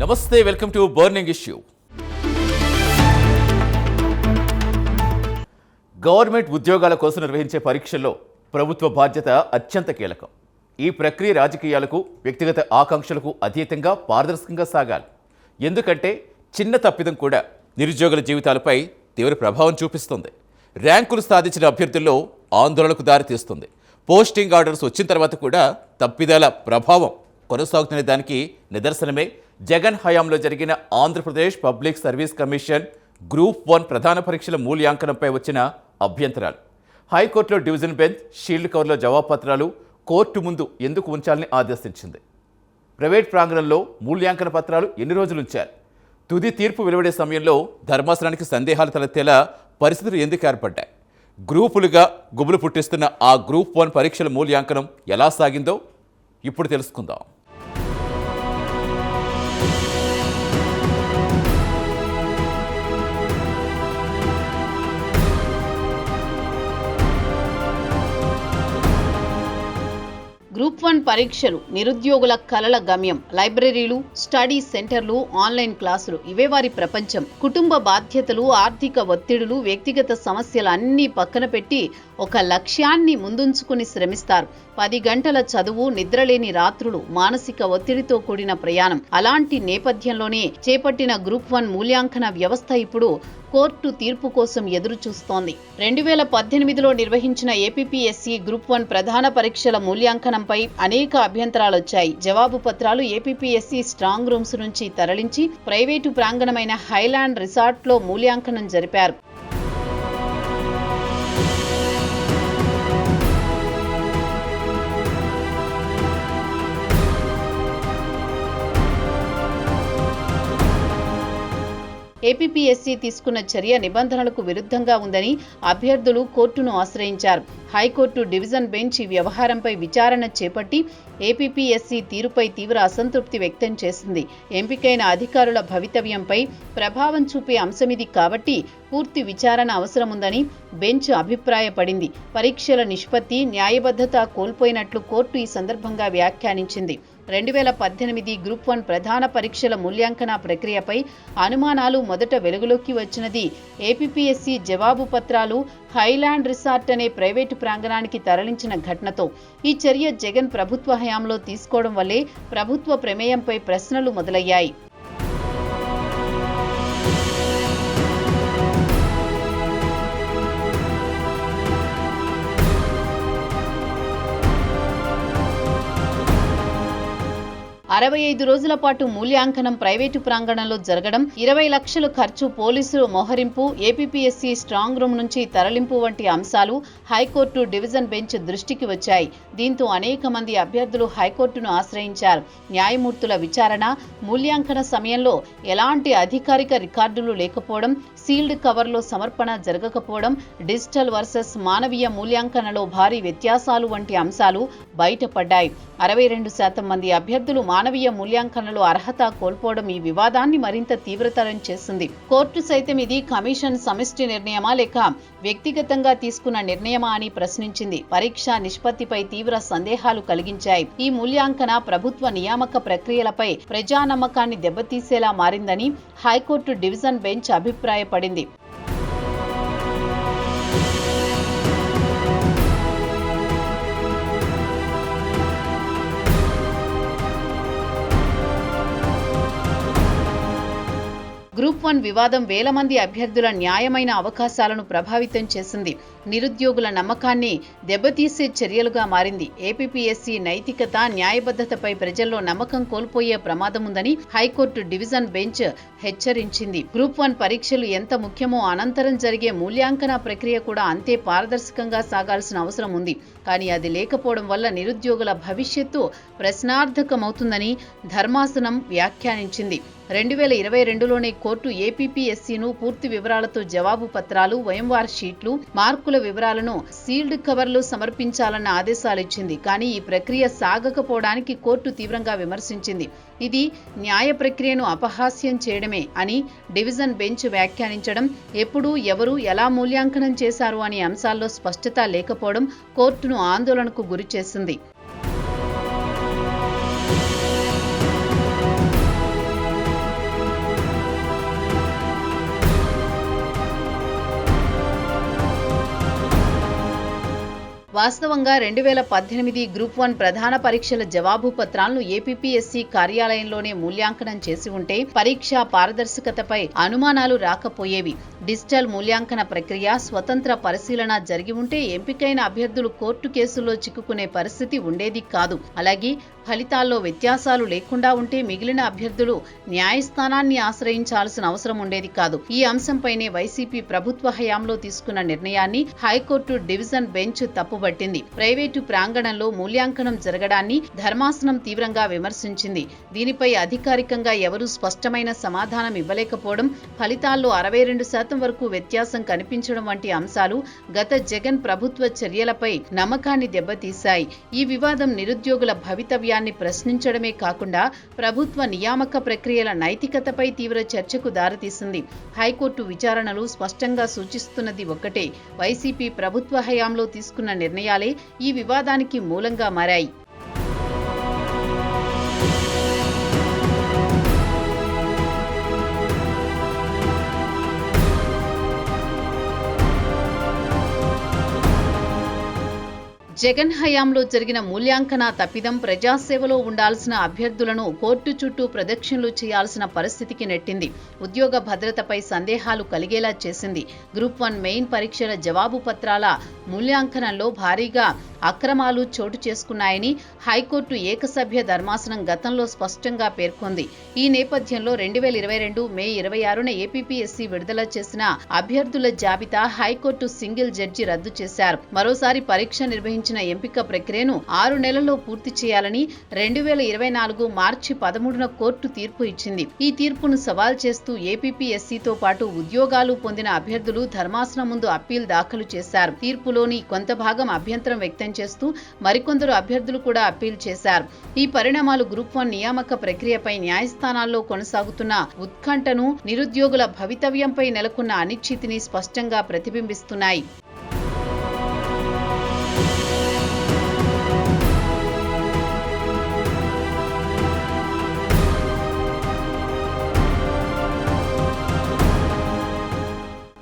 నమస్తే, welcome to burning issue. Government ఉద్యోగాల కోసం నిర్వహించే పరీక్షల్లో ప్రభుత్వ బాధ్యత అత్యంత కీలకం. ఈ ప్రక్రియ రాజకీయాలకు, వ్యక్తిగత ఆకాంక్షలకు అతీతంగా పారదర్శకంగా సాగాలి. ఎందుకంటే చిన్న తప్పిదం కూడా నిరుద్యోగుల జీవితాలపై తీవ్ర ప్రభావం చూపిస్తుంది. ర్యాంకులు సాధించిన అభ్యర్థుల్లో ఆందోళనకు దారితీస్తుంది. పోస్టింగ్ ఆర్డర్స్ వచ్చిన తర్వాత కూడా తప్పిదాల ప్రభావం కొనసాగుతున్న దానికి నిదర్శనమే జగన్ హయాంలో జరిగిన Andhra Pradesh public service commission group 1 ప్రధాన పరీక్షల మూల్యాంకనంపై వచ్చిన అభ్యంతరాలు. హైకోర్టులో డివిజన్ బెంచ్ షీల్డ్ కవర్లో జవాబుపత్రాలు కోర్టు ముందు ఎందుకు ఉంచాలని ఆదేశించింది. ప్రైవేట్ ప్రాంగణంలో మూల్యాంకన పత్రాలు ఎన్ని రోజులు ఉంచారు? తుది తీర్పు వెలువడే సమయంలో ధర్మాసనానికి సందేహాలు తలెత్తేలా పరిస్థితులు ఎందుకు ఏర్పడ్డాయి? గ్రూపులుగా గుబులు పుట్టిస్తున్న ఆ గ్రూప్ 1 పరీక్షల మూల్యాంకనం ఎలా సాగిందో ఇప్పుడు తెలుసుకుందాం. గ్రూప్ 1 పరీక్షలు నిరుద్యోగుల కలల గమ్యం. లైబ్రరీలు, స్టడీ సెంటర్లు, ఆన్లైన్ క్లాసులు ఇవే వారి ప్రపంచం. కుటుంబ బాధ్యతలు, ఆర్థిక ఒత్తిడులు, వ్యక్తిగత సమస్యలు అన్నీ పక్కన పెట్టి ఒక లక్ష్యాన్ని ముందుంచుకుని శ్రమిస్తారు. 10 గంటల చదువు, నిద్రలేని రాత్రులు, మానసిక ఒత్తిడితో కూడిన ప్రయాణం. అలాంటి నేపథ్యంలోనే చేపట్టిన గ్రూప్ 1 మూల్యాంకన వ్యవస్థ ఇప్పుడు కోర్టు తీర్పు కోసం ఎదురు చూస్తోంది. 2018లో నిర్వహించిన ఏపీపీఎస్సీ గ్రూప్ 1 ప్రధాన పరీక్షల మూల్యాంకనంపై అనేక అభ్యంతరాలొచ్చాయి. జవాబు పత్రాలు ఏపీపీఎస్సీ స్ట్రాంగ్ రూమ్స్ నుంచి తరలించి ప్రైవేటు ప్రాంగణమైన హైలాండ్ రిసార్ట్లో మూల్యాంకనం జరిపారు. ఏపీపీఎస్సీ తీసుకున్న చర్య నిబంధనలకు విరుద్ధంగా ఉందని అభ్యర్థులు కోర్టును ఆశ్రయించారు. హైకోర్టు డివిజన్ బెంచ్ ఈ వ్యవహారంపై విచారణ చేపట్టి ఏపీపీఎస్సీ తీరుపై తీవ్ర అసంతృప్తి వ్యక్తం చేసింది. ఎంపికైన అధికారుల భవితవ్యంపై ప్రభావం చూపే అంశమిది కాబట్టి పూర్తి విచారణ అవసరముందని బెంచ్ అభిప్రాయపడింది. పరీక్షల నిష్పత్తి, న్యాయబద్ధత కోల్పోయినట్లు కోర్టు ఈ సందర్భంగా వ్యాఖ్యానించింది. 2018 గ్రూప్ 1 ప్రధాన పరీక్షల మూల్యాంకన ప్రక్రియపై అనుమానాలు మొదట వెలుగులోకి వచ్చినది ఏపీపీఎస్సీ జవాబు పత్రాలు హైలాండ్ రిసార్ట్ అనే ప్రైవేటు ప్రాంగణానికి తరలించిన ఘటనతో. ఈ చర్య జగన్ ప్రభుత్వ హయాంలో తీసుకోవడం వల్లే ప్రభుత్వ ప్రమేయంపై ప్రశ్నలు మొదలయ్యాయి. అరవై 65 రోజుల పాటు మూల్యాంకనం ప్రైవేటు ప్రాంగణంలో జరగడం, 20 లక్షలు ఖర్చు, పోలీసులు మోహరింపు, ఏపీపీఎస్సీ స్ట్రాంగ్ రూమ్ నుంచి తరలింపు వంటి అంశాలు హైకోర్టు డివిజన్ బెంచ్ దృష్టికి వచ్చాయి. దీంతో అనేక మంది అభ్యర్థులు హైకోర్టును ఆశ్రయించారు. న్యాయమూర్తుల విచారణ, మూల్యాంకన సమయంలో ఎలాంటి అధికారిక రికార్డులు లేకపోవడం, సీల్డ్ కవర్లో సమర్పణ జరగకపోవడం, డిజిటల్ వర్సెస్ మానవీయ మూల్యాంకనలో భారీ వ్యత్యాసాలు వంటి అంశాలు బయటపడ్డాయి. 62% మంది అభ్యర్థులు మానవీయ మూల్యాంకనలో అర్హత కోల్పోవడం ఈ వివాదాన్ని మరింత తీవ్రతరం చేసింది. కోర్టు సైతం ఇది కమిషన్ సమిష్టి నిర్ణయమా లేక వ్యక్తిగతంగా తీసుకున్న నిర్ణయమా అని ప్రశ్నించింది. పరీక్ష నిష్పత్తిపై తీవ్ర సందేహాలు కలిగించాయి. ఈ మూల్యాంకన ప్రభుత్వ నియామక ప్రక్రియలపై ప్రజానమ్మకాన్ని దెబ్బతీసేలా మారిందని హైకోర్టు డివిజన్ బెంచ్ అభిప్రాయపడింది. గ్రూప్ 1 వివాదం వేల మంది అభ్యర్థుల న్యాయమైన అవకాశాలను ప్రభావితం చేసింది. నిరుద్యోగుల నమ్మకాన్ని దెబ్బతీసే చర్యలుగా మారింది. ఏపీపీఎస్సీ నైతికత, న్యాయబద్ధతపై ప్రజల్లో నమ్మకం కోల్పోయే ప్రమాదం ఉందని హైకోర్టు డివిజన్ బెంచ్ హెచ్చరించింది. గ్రూప్ 1 పరీక్షలు ఎంత ముఖ్యమో అనంతరం జరిగే మూల్యాంకన ప్రక్రియ కూడా అంతే పారదర్శకంగా సాగాల్సిన అవసరం ఉంది. కానీ అది లేకపోవడం వల్ల నిరుద్యోగుల భవిష్యత్తు ప్రశ్నార్థకమవుతుందని ధర్మాసనం వ్యాఖ్యానించింది. 2022లోనే కోర్టు ఏపీపీఎస్సీను పూర్తి వివరాలతో జవాబు పత్రాలు, ఓఎంఆర్ షీట్లు, మార్కుల వివరాలను సీల్డ్ కవర్లు సమర్పించాలన్న ఆదేశాలిచ్చింది. కానీ ఈ ప్రక్రియ సాగకపోవడానికి కోర్టు తీవ్రంగా విమర్శించింది. ఇది న్యాయ ప్రక్రియను అపహాస్యం చేయడమే అని డివిజన్ బెంచ్ వ్యాఖ్యానించడం, ఎప్పుడు, ఎవరు, ఎలా మూల్యాంకనం చేశారు అనే అంశాల్లో స్పష్టత లేకపోవడం కోర్టును ఆందోళనకు గురిచేసింది. వాస్తవంగా 2018 గ్రూప్ 1 ప్రధాన పరీక్షల జవాబు పత్రాలను ఏపీపీఎస్సీ కార్యాలయంలోనే మూల్యాంకనం చేసి ఉంటే పరీక్ష పారదర్శకతపై అనుమానాలు రాకపోయేవి. డిజిటల్ మూల్యాంకన ప్రక్రియ, స్వతంత్ర పరిశీలన జరిగి ఉంటే ఎంపికైన అభ్యర్థులు కోర్టు కేసుల్లో చిక్కుకునే పరిస్థితి ఉండేది కాదు. అలాగే ఫలితాల్లో వ్యత్యాసాలు లేకుండా ఉంటే మిగిలిన అభ్యర్థులు న్యాయస్థానాన్ని ఆశ్రయించాల్సిన అవసరం ఉండేది కాదు. ఈ అంశంపైనే వైసీపీ ప్రభుత్వ హయాంలో తీసుకున్న నిర్ణయాన్ని హైకోర్టు డివిజన్ బెంచ్ తప్పుబట్టింది. ప్రైవేటు ప్రాంగణంలో మూల్యాంకనం జరగడాన్ని ధర్మాసనం తీవ్రంగా విమర్శించింది. దీనిపై అధికారికంగా ఎవరూ స్పష్టమైన సమాధానం ఇవ్వలేకపోవడం, ఫలితాల్లో 62% వరకు వ్యత్యాసం కనిపించడం వంటి అంశాలు గత జగన్ ప్రభుత్వ చర్యలపై నమ్మకాన్ని దెబ్బతీశాయి. ఈ వివాదం నిరుద్యోగుల భవితవ్యాన్ని ప్రశ్నించడమే కాకుండా ప్రభుత్వ నియామక ప్రక్రియల నైతికతపై తీవ్ర చర్చకు దారితీసింది. హైకోర్టు విచారణలు స్పష్టంగా సూచిస్తున్నది ఒక్కటే: వైసీపీ ప్రభుత్వ హయాంలో తీసుకున్న నిర్ణయాలే ఈ వివాదానికి మూలంగా మారాయి. జగన్ హయాంలో జరిగిన మూల్యాంకన తప్పిదం ప్రజాసేవలో ఉండాల్సిన అభ్యర్థులను కోర్టు చుట్టూ ప్రదక్షిణలు చేయాల్సిన పరిస్థితికి నెట్టింది. ఉద్యోగ భద్రతపై సందేహాలు కలిగేలా చేసింది. గ్రూప్ 1 మెయిన్ పరీక్షల జవాబు పత్రాల మూల్యాంకనంలో భారీగా అక్రమాలు చోటు చేసుకున్నాయని హైకోర్టు ఏకసభ్య ధర్మాసనం గతంలో స్పష్టంగా పేర్కొంది. ఈ నేపథ్యంలో 2022 మే 26న ఏపీపీఎస్సీ విడుదల చేసిన అభ్యర్థుల జాబితా హైకోర్టు సింగిల్ జడ్జి రద్దు చేశారు. మరోసారి పరీక్ష నిర్వహించిన ఎంపిక ప్రక్రియను 6 నెలల్లో పూర్తి చేయాలని 2024 మార్చి 13న కోర్టు తీర్పు ఇచ్చింది. ఈ తీర్పును సవాల్ చేస్తూ ఏపీపీఎస్సీతో పాటు ఉద్యోగాలు పొందిన అభ్యర్థులు ధర్మాసనం ముందు అప్పీల్ దాఖలు చేశారు. తీర్పులోని కొంత భాగం అభ్యంతరం వ్యక్తం చేస్తూ మరికొందరు అభ్యర్థులు కూడా అప్పీల్ చేశారు. ఈ పరిణామాలు గ్రూప్ 1 నియామక ప్రక్రియపై న్యాయస్థానాల్లో కొనసాగుతున్న ఉత్కంఠను, నిరుద్యోగుల భవితవ్యంపై నెలకొన్న అనిశ్చితిని స్పష్టంగా ప్రతిబింబిస్తున్నాయి.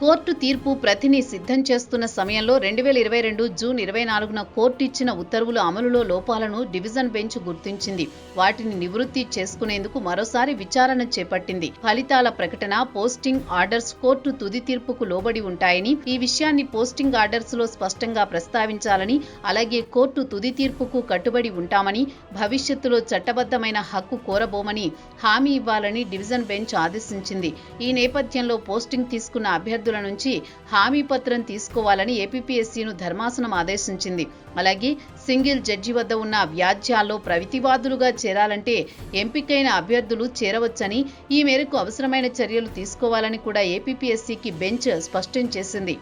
కోర్టు తీర్పు ప్రతిని సిద్ధం చేస్తున్న సమయంలో 2022 జూన్ 24న కోర్టు ఇచ్చిన ఉత్తర్వుల అమలులో లోపాలను డివిజన్ బెంచ్ గుర్తించింది. వాటిని నివృత్తి చేసుకునేందుకు మరోసారి విచారణ చేపట్టింది. ఫలితాల ప్రకటన, పోస్టింగ్ ఆర్డర్స్ కోర్టు తుది తీర్పుకు లోబడి ఉంటాయని, ఈ విషయాన్ని పోస్టింగ్ ఆర్డర్స్ లో స్పష్టంగా ప్రస్తావించాలని, అలాగే కోర్టు తుది తీర్పుకు కట్టుబడి ఉంటామని, భవిష్యత్తులో చట్టబద్ధమైన హక్కు కోరబోమని హామీ ఇవ్వాలని డివిజన్ బెంచ్ ఆదేశించింది. ఈ నేపథ్యంలో పోస్టింగ్ తీసుకున్న అభ్యర్థుల నుంచి హామీ పత్రం తీసుకోవాలని ఏపీపీఎస్సీను ధర్మాసనం ఆదేశించింది. అలాగే సింగిల్ జడ్జి వద్ద ఉన్న వ్యాజ్యాల్లో ప్రతివాదులుగా చేరాలంటే ఎంపికైన అభ్యర్థులు చేరవచ్చని, ఈ మేరకు అవసరమైన చర్యలు తీసుకోవాలని కూడా ఏపీపీఎస్సీకి బెంచ్ స్పష్టం చేసింది.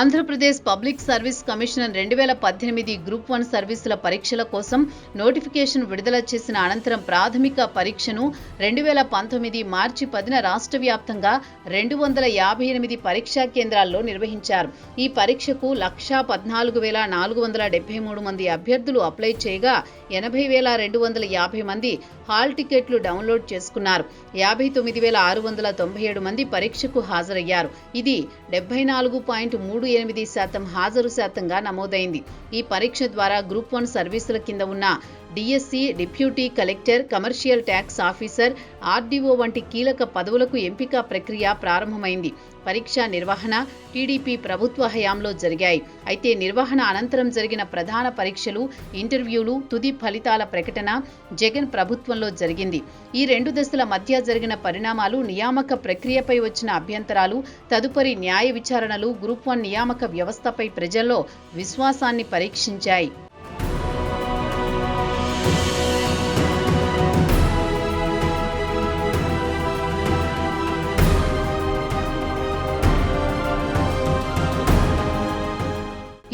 Andhra Pradesh public service commissioner 2018 group 1 సర్వీసుల పరీక్షల కోసం నోటిఫికేషన్ విడుదల చేసిన అనంతరం ప్రాథమిక పరీక్షను 2019 మార్చి 10న రాష్ట్ర వ్యాప్తంగా 258 పరీక్షా కేంద్రాల్లో నిర్వహించారు. ఈ పరీక్షకు 1,14,473 మంది అభ్యర్థులు అప్లై చేయగా 80,250 మంది హాల్ టికెట్లు డౌన్లోడ్ చేసుకున్నారు. 59,697 మంది పరీక్షకు హాజరయ్యారు. ఇది 74.38% హాజరు శాతంగా నమోదైంది. ఈ పరీక్ష ద్వారా గ్రూప్ 1 సర్వీసుల కింద ఉన్న DSC, deputy collector, commercial tax officer, RDO వంటి కీలక పదవులకు ఎంపిక ప్రక్రియ ప్రారంభమైంది. పరీక్షా నిర్వహణ టీడీపీ ప్రభుత్వ హయాంలో జరిగాయి. అయితే నిర్వహణ అనంతరం జరిగిన ప్రధాన పరీక్షలు, ఇంటర్వ్యూలు, తుది ఫలితాల ప్రకటన జగన్ ప్రభుత్వంలో జరిగింది. ఈ 2 దశల మధ్య జరిగిన పరిణామాలు, నియామక ప్రక్రియపై వచ్చిన అభ్యంతరాలు, తదుపరి న్యాయ విచారణలు గ్రూప్ 1 నియామక వ్యవస్థపై ప్రజల్లో విశ్వాసాన్ని పరీక్షించాయి.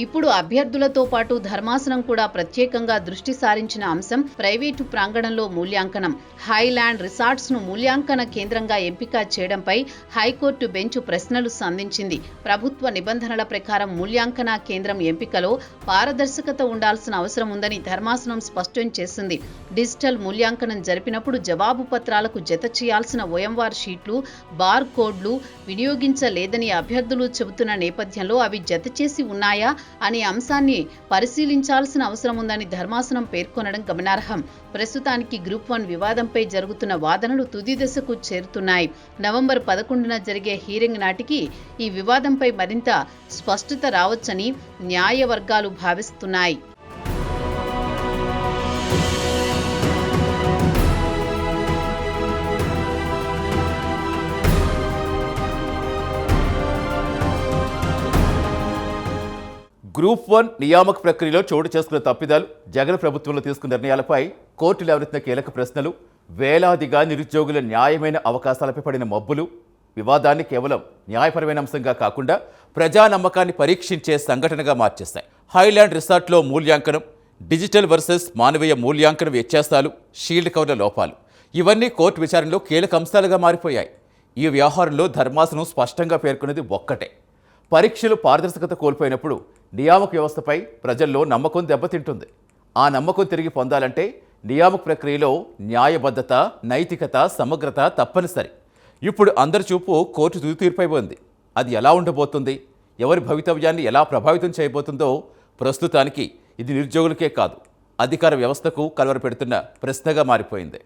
ఇప్పుడు అభ్యర్థులతో పాటు ధర్మాసనం కూడా ప్రత్యేకంగా దృష్టి సారించిన అంశం ప్రైవేటు ప్రాంగణంలో మూల్యాంకనం. హైలాండ్ రిసార్ట్స్ ను మూల్యాంకన కేంద్రంగా ఎంపిక చేయడంపై హైకోర్టు బెంచ్ ప్రశ్నలు సంధించింది. ప్రభుత్వ నిబంధనల ప్రకారం మూల్యాంకన కేంద్రం ఎంపికలో పారదర్శకత ఉండాల్సిన అవసరం ఉందని ధర్మాసనం స్పష్టం చేసింది. డిజిటల్ మూల్యాంకనం జరిపినప్పుడు జవాబు పత్రాలకు జత చేయాల్సిన ఓఎంఆర్ షీట్లు, బార్ కోడ్లు వినియోగించలేదని అభ్యర్థులు చెబుతున్న నేపథ్యంలో అవి జత చేసి ఉన్నాయా అనే అంశాన్ని పరిశీలించాల్సిన అవసరం ఉందని ధర్మాసనం పేర్కొనడం గమనార్హం. ప్రస్తుతానికి గ్రూప్ 1 వివాదంపై జరుగుతున్న వాదనలు తుది దశకు చేరుతున్నాయి. నవంబర్ 11న జరిగే హీరింగ్ నాటికి ఈ వివాదంపై మరింత స్పష్టత రావచ్చని న్యాయ వర్గాలు భావిస్తున్నాయి. గ్రూప్ 1 నియామక ప్రక్రియలో చోటు చేసుకున్న తప్పిదాలు, జగన్ ప్రభుత్వంలో తీసుకున్న నిర్ణయాలపై కోర్టు లేవనెత్తిన కీలక ప్రశ్నలు, వేలాదిగా నిరుద్యోగుల న్యాయమైన అవకాశాలపై పడిన మబ్బులు వివాదాన్ని కేవలం న్యాయపరమైన అంశంగా కాకుండా ప్రజా నమ్మకాన్ని పరీక్షించే సంఘటనగా మార్చేస్తాయి. హైలాండ్ రిసార్ట్లో మూల్యాంకనం, డిజిటల్ వర్సెస్ మానవీయ మూల్యాంకనం వ్యత్యాసాలు, షీల్డ్ కవర్ల లోపాలు ఇవన్నీ కోర్టు విచారణలో కీలక అంశాలుగా మారిపోయాయి. ఈ వ్యవహారంలో ధర్మాసనం స్పష్టంగా పేర్కొన్నది ఒక్కటే: పరీక్షలు పారదర్శకత కోల్పోయినప్పుడు నియామక వ్యవస్థపై ప్రజల్లో నమ్మకం దెబ్బతింటుంది. ఆ నమ్మకం తిరిగి పొందాలంటే నియామక ప్రక్రియలో న్యాయబద్ధత, నైతికత, సమగ్రత తప్పనిసరి. ఇప్పుడు అందరి చూపు కోర్టు తుది తీర్పై ఉంది. అది ఎలా ఉండబోతుంది, ఎవరి భవితవ్యాన్ని ఎలా ప్రభావితం చేయబోతుందో ప్రస్తుతానికి ఇది నిరుద్యోగులకే కాదు, అధికార వ్యవస్థకు కలవరపెడుతున్న ప్రశ్నగా మారిపోయింది.